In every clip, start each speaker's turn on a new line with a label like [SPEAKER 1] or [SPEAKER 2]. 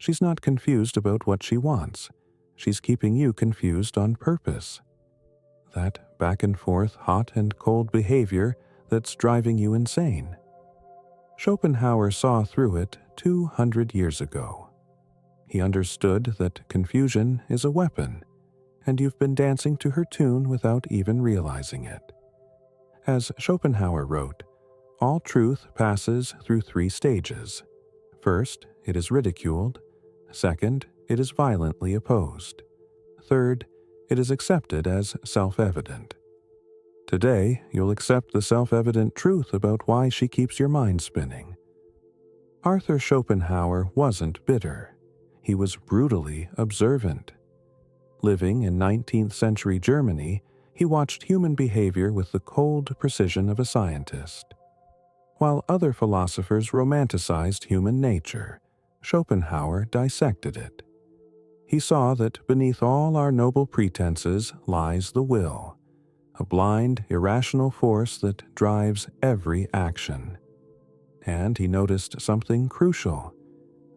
[SPEAKER 1] She's not confused about what she wants. She's keeping you confused on purpose. That back and forth hot and cold behavior that's driving you insane. Schopenhauer saw through it 200 years ago. He understood that confusion is a weapon, and you've been dancing to her tune without even realizing it. As Schopenhauer wrote, all truth passes through 3 stages. First, it is ridiculed. Second, it is violently opposed. Third, it is accepted as self-evident. Today, you'll accept the self-evident truth about why she keeps your mind spinning. Arthur Schopenhauer wasn't bitter. He was brutally observant. Living in 19th century Germany, he watched human behavior with the cold precision of a scientist. While other philosophers romanticized human nature, Schopenhauer dissected it. He saw that beneath all our noble pretenses lies the will, a blind, irrational force that drives every action. And he noticed something crucial.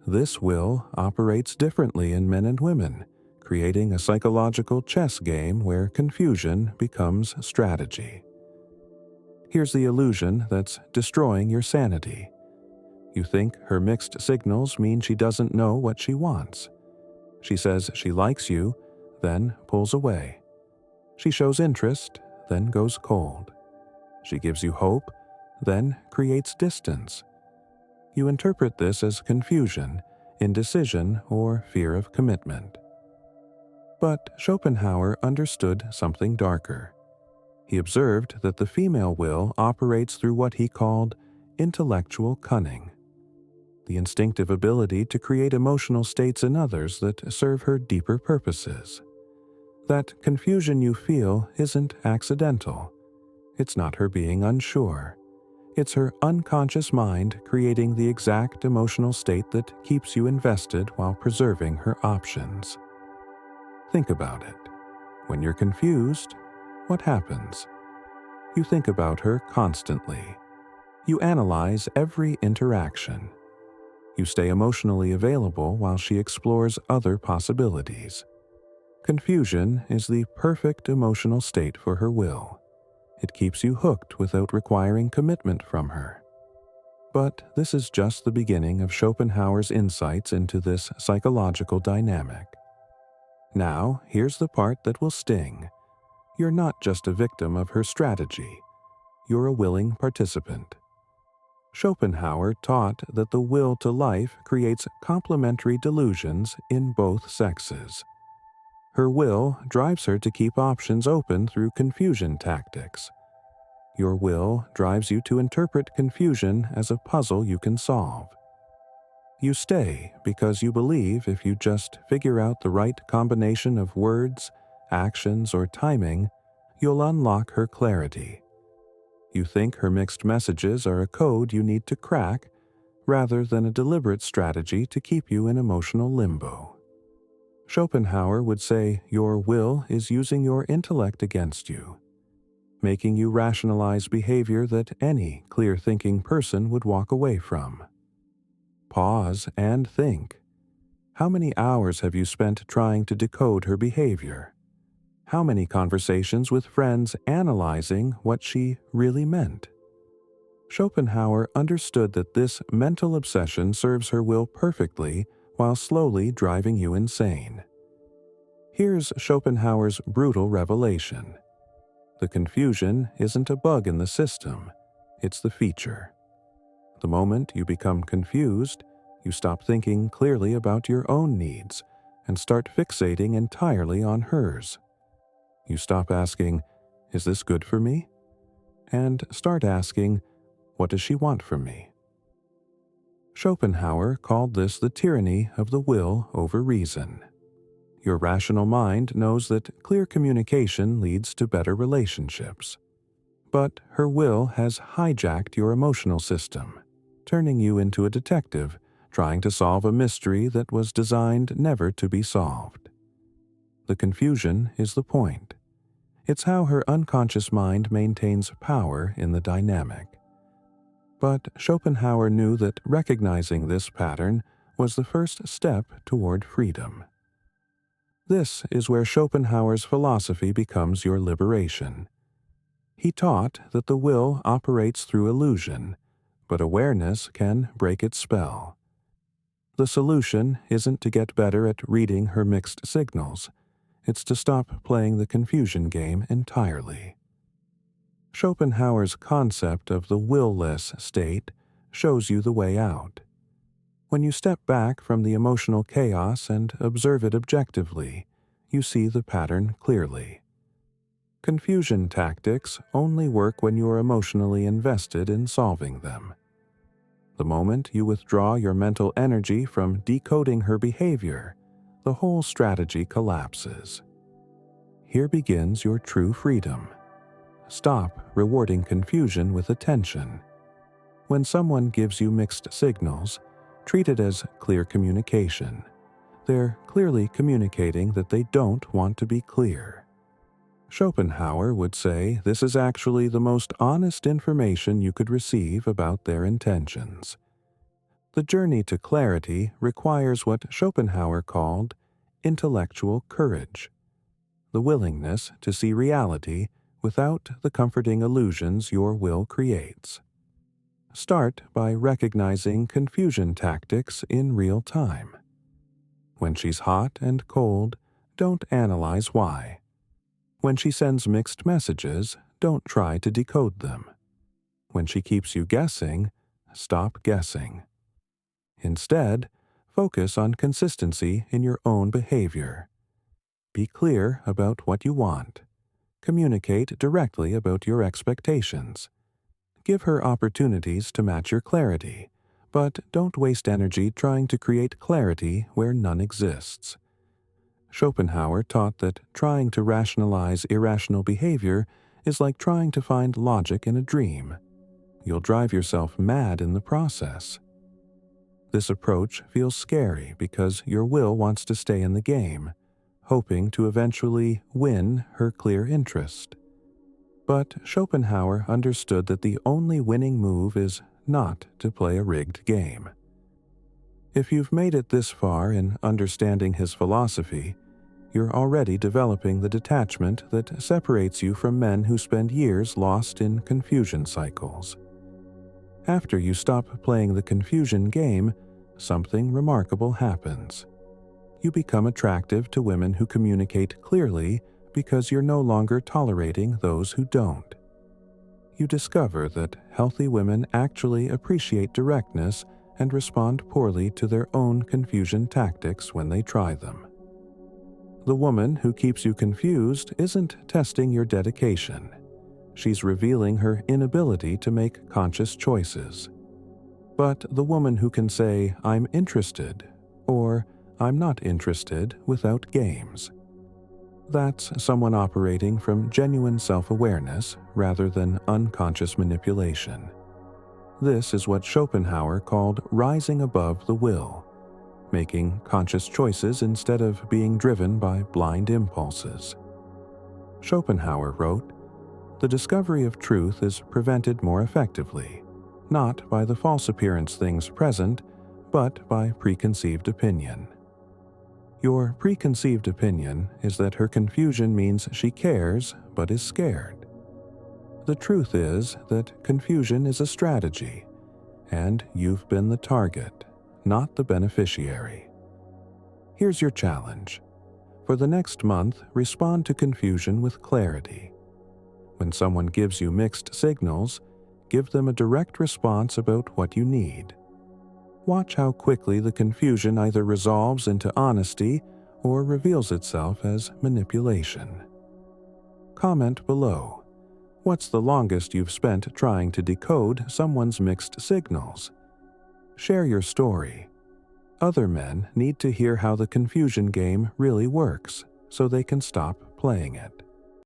[SPEAKER 1] This will operates differently in men and women, creating a psychological chess game where confusion becomes strategy. Here's the illusion that's destroying your sanity. You think her mixed signals mean she doesn't know what she wants. She says she likes you, then pulls away. She shows interest, then goes cold. She gives you hope, then creates distance. You interpret this as confusion, indecision, or fear of commitment. But Schopenhauer understood something darker. He observed that the female will operates through what he called intellectual cunning, the instinctive ability to create emotional states in others that serve her deeper purposes. That confusion you feel isn't accidental. It's not her being unsure. It's her unconscious mind creating the exact emotional state that keeps you invested while preserving her options. Think about it. When you're confused, what happens? You think about her constantly. You analyze every interaction. You stay emotionally available while she explores other possibilities. Confusion is the perfect emotional state for her will. It keeps you hooked without requiring commitment from her. But this is just the beginning of Schopenhauer's insights into this psychological dynamic. Now, here's the part that will sting. You're not just a victim of her strategy. You're a willing participant. Schopenhauer taught that the will to life creates complementary delusions in both sexes. Her will drives her to keep options open through confusion tactics. Your will drives you to interpret confusion as a puzzle you can solve. You stay because you believe if you just figure out the right combination of words, actions, or timing, you'll unlock her clarity. You think her mixed messages are a code you need to crack, rather than a deliberate strategy to keep you in emotional limbo. Schopenhauer would say your will is using your intellect against you, making you rationalize behavior that any clear-thinking person would walk away from. Pause and think. How many hours have you spent trying to decode her behavior? How many conversations with friends analyzing what she really meant? Schopenhauer understood that this mental obsession serves her will perfectly while slowly driving you insane. Here's Schopenhauer's brutal revelation. The confusion isn't a bug in the system, it's the feature. The moment you become confused, you stop thinking clearly about your own needs and start fixating entirely on hers. You stop asking, "Is this good for me?" and start asking, "What does she want from me?" Schopenhauer called this the tyranny of the will over reason. Your rational mind knows that clear communication leads to better relationships. But her will has hijacked your emotional system, turning you into a detective trying to solve a mystery that was designed never to be solved. The confusion is the point. It's how her unconscious mind maintains power in the dynamic. But Schopenhauer knew that recognizing this pattern was the first step toward freedom. This is where Schopenhauer's philosophy becomes your liberation. He taught that the will operates through illusion, but awareness can break its spell. The solution isn't to get better at reading her mixed signals. It's to stop playing the confusion game entirely. Schopenhauer's concept of the will-less state shows you the way out. When you step back from the emotional chaos and observe it objectively, you see the pattern clearly. Confusion tactics only work when you are emotionally invested in solving them. The moment you withdraw your mental energy from decoding her behavior, the whole strategy collapses. Here begins your true freedom. Stop rewarding confusion with attention. When someone gives you mixed signals, treat it as clear communication. They're clearly communicating that they don't want to be clear. Schopenhauer would say this is actually the most honest information you could receive about their intentions. The journey to clarity requires what Schopenhauer called intellectual courage, the willingness to see reality without the comforting illusions your will creates. Start by recognizing confusion tactics in real time. When she's hot and cold, don't analyze why. When she sends mixed messages, don't try to decode them. When she keeps you guessing, stop guessing. Instead, focus on consistency in your own behavior. Be clear about what you want. Communicate directly about your expectations. Give her opportunities to match your clarity, but don't waste energy trying to create clarity where none exists. Schopenhauer taught that trying to rationalize irrational behavior is like trying to find logic in a dream. You'll drive yourself mad in the process. This approach feels scary because your will wants to stay in the game, hoping to eventually win her clear interest. But Schopenhauer understood that the only winning move is not to play a rigged game. If you've made it this far in understanding his philosophy, you're already developing the detachment that separates you from men who spend years lost in confusion cycles. After you stop playing the confusion game, something remarkable happens. You become attractive to women who communicate clearly because you're no longer tolerating those who don't. You discover that healthy women actually appreciate directness and respond poorly to their own confusion tactics when they try them. The woman who keeps you confused isn't testing your dedication. She's revealing her inability to make conscious choices. But the woman who can say, "I'm interested," or "I'm not interested" without games. That's someone operating from genuine self-awareness rather than unconscious manipulation. This is what Schopenhauer called rising above the will, making conscious choices instead of being driven by blind impulses. Schopenhauer wrote, "The discovery of truth is prevented more effectively, not by the false appearance things present, but by preconceived opinion." Your preconceived opinion is that her confusion means she cares but is scared. The truth is that confusion is a strategy, and you've been the target, not the beneficiary. Here's your challenge. For the next month, respond to confusion with clarity. When someone gives you mixed signals, give them a direct response about what you need. Watch how quickly the confusion either resolves into honesty or reveals itself as manipulation. Comment below. What's the longest you've spent trying to decode someone's mixed signals? Share your story. Other men need to hear how the confusion game really works so they can stop playing it.